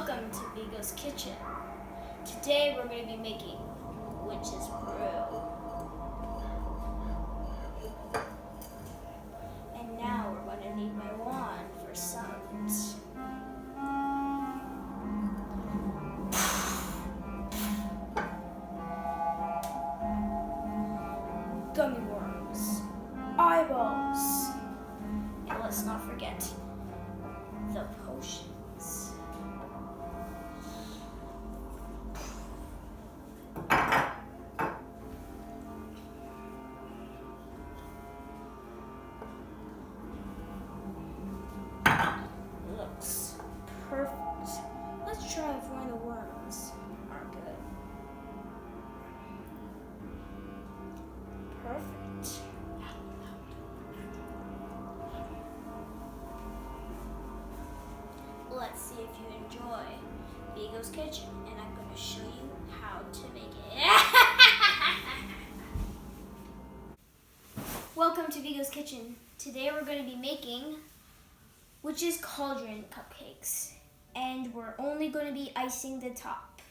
Welcome to Viggo's Kitchen. Today we're going to be making Witch's Brew. And now we're going to need my wand for sounds. Gummy worms, eyeballs, and let's not forget the potions. Looks perfect. Let's try if one of the worms are good. Perfect. Let's see if you enjoy Viggo's Kitchen, and I'm going to show you how to make it. Welcome to Viggo's Kitchen. Today we're going to be making Witches Cauldron cupcakes, and we're only going to be icing the top.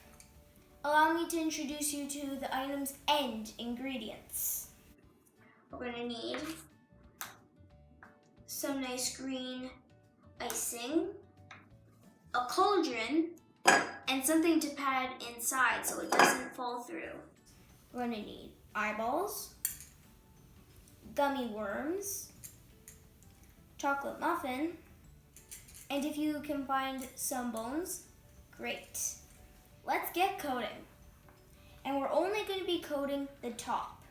Allow me to introduce you to the items and ingredients. We're going to need some nice green icing, a cauldron, and something to pad inside so it doesn't fall through. We're going to need eyeballs, gummy worms, chocolate muffin, and if you can find some bones, great. Let's get coating. And we're only going to be coating the top.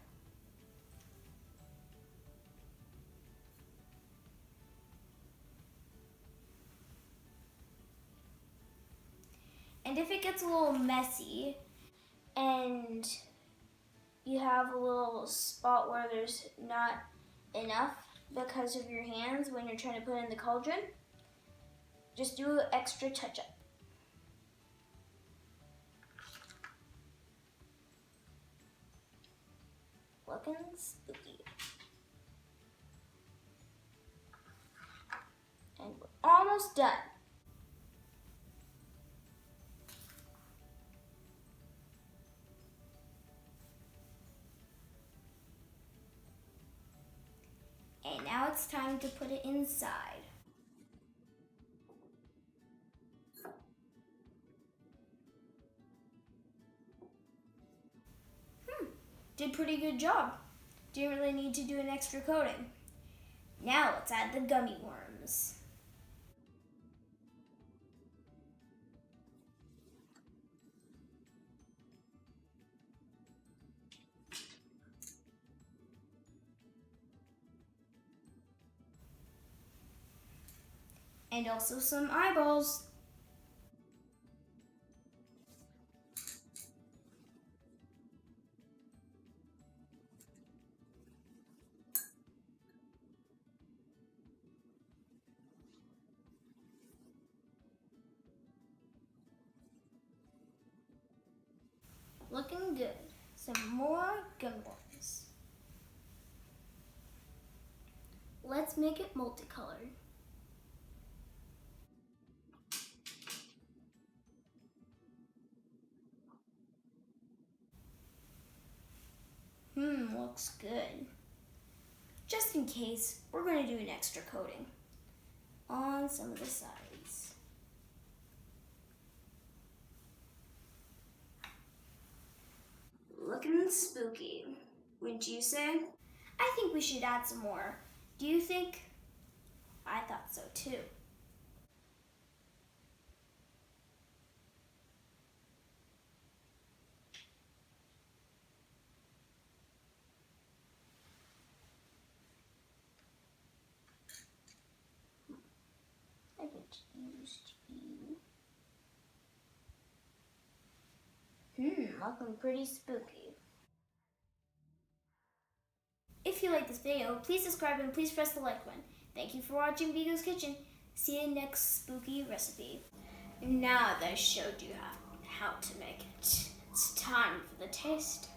And if it gets a little messy and you have a little spot where there's not enough because of your hands when you're trying to put in the cauldron, just do an extra touch-up. Looking spooky. And we're almost done. And now it's time to put it inside. Did pretty good job. Didn't really need to do an extra coating. Now let's add the gummy worms. And also some eyeballs. Looking good. Some more gummy worms. Let's make it multicolored. Looks good. Just in case, we're going to do an extra coating on some of the sides. Looking spooky, wouldn't you say? I think we should add some more. Do you think? I thought so too. I could use you. Looking pretty spooky. If you like this video, please subscribe and please press the like button. Thank you for watching Viggo's Kitchen. See you next spooky recipe. Now that I showed you how to make it, it's time for the taste.